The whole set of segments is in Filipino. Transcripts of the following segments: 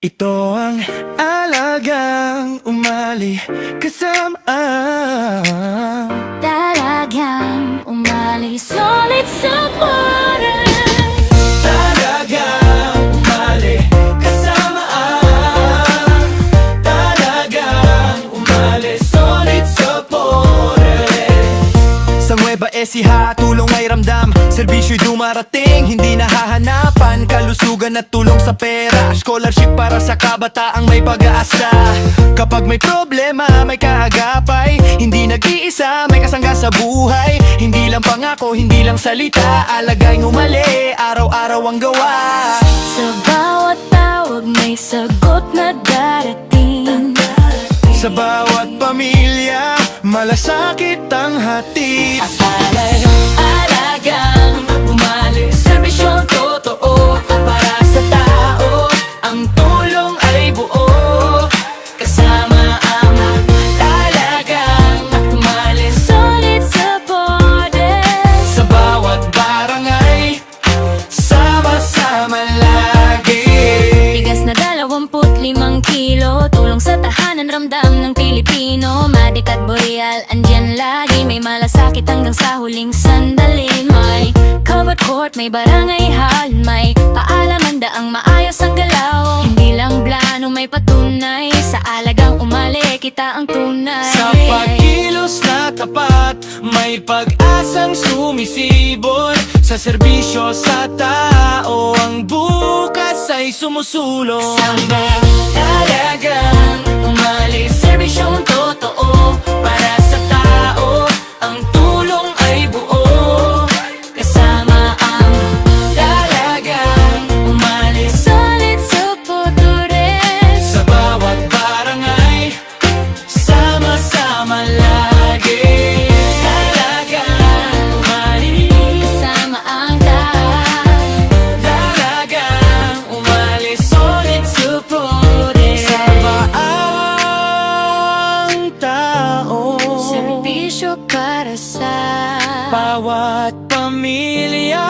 Ito ang alagang umali kasama Talagang umalis ulit sa buwan. Talagang umali kasama Talagang umalis ulit sa pore. Sa Nueva Ecija, tulong ay ramdam, serbisyo'y dumarating, hindi nahahanapan, kalusugan at tulong sa pera, scholarship para sa kabataang may pag-asa. Kapag may problema, may kaagapay, hindi nag-iisa, may kasangga sa buhay. Hindi lang pangako, hindi lang salita, alagay ngumali, araw-araw ang gawa. Sa bawat tawag may sagot na darating. Sa bawat pamilya, malasakit ang hatid. Alagang umalis, serbisyong totoo para sa tao. Ang tulong ay buo, kasama ang talagang umalis ulit sa borders. Sa bawat barangay, sama-sama lagi. Tigas na 25 kilo, tulong sa tahanan, ramdam ng Pilipino. Madik at Boreal, andyan lagi, may malasakit hanggang sa huling sandali. May covered court, may barangay hall, may paalaman daang maayos ang galaw. Hindi lang plano, may patunay, sa alagang umali, kita ang tunay. Sa pagkilos na tapat, may pag-asang sumisibol. Sa serbisyo sa tao, ang bukas ay sumusulong. Talagang umalis, serbisyong totoo para sa tao. Ang tulong ay buo, kasama ang talagang umalis ulit sa putures. Sa bawat barangay, sama-sama lagi. Talagang umalis, kasama ang Talagang umalis ulit sa putures. Sama ang tao, serbisyo para sa bawat pamilya.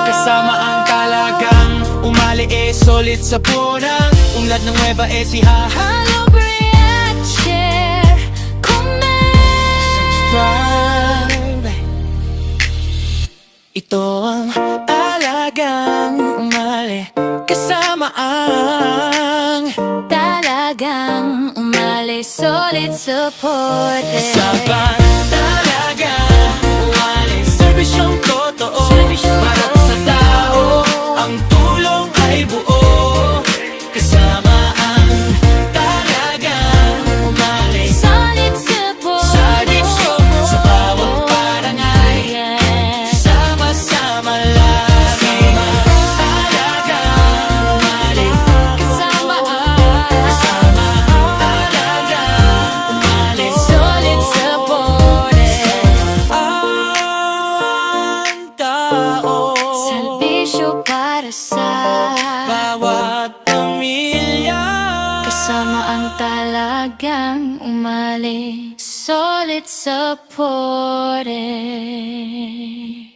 Kasama ang talagang umali solid sa punang unlad ng Nueva Ecija. Hello, react, share, comment. Subscribe. Ito ang alagang umali kasama ang Talagang umalis ulit sa borders. Saban. Talagang umali, serbisyong totoo para sa tao. Ang tulong ay buo, kasama ang talagang umali. Ulit sa borders. Sa bawat barangay, sama-sama lagi. Talagang umali, Kasama talagang umali. ulit sa borders. Ang tao, Serbisyo para sa bawat pamilya. kasama ang talagang umalis ulit sa borders.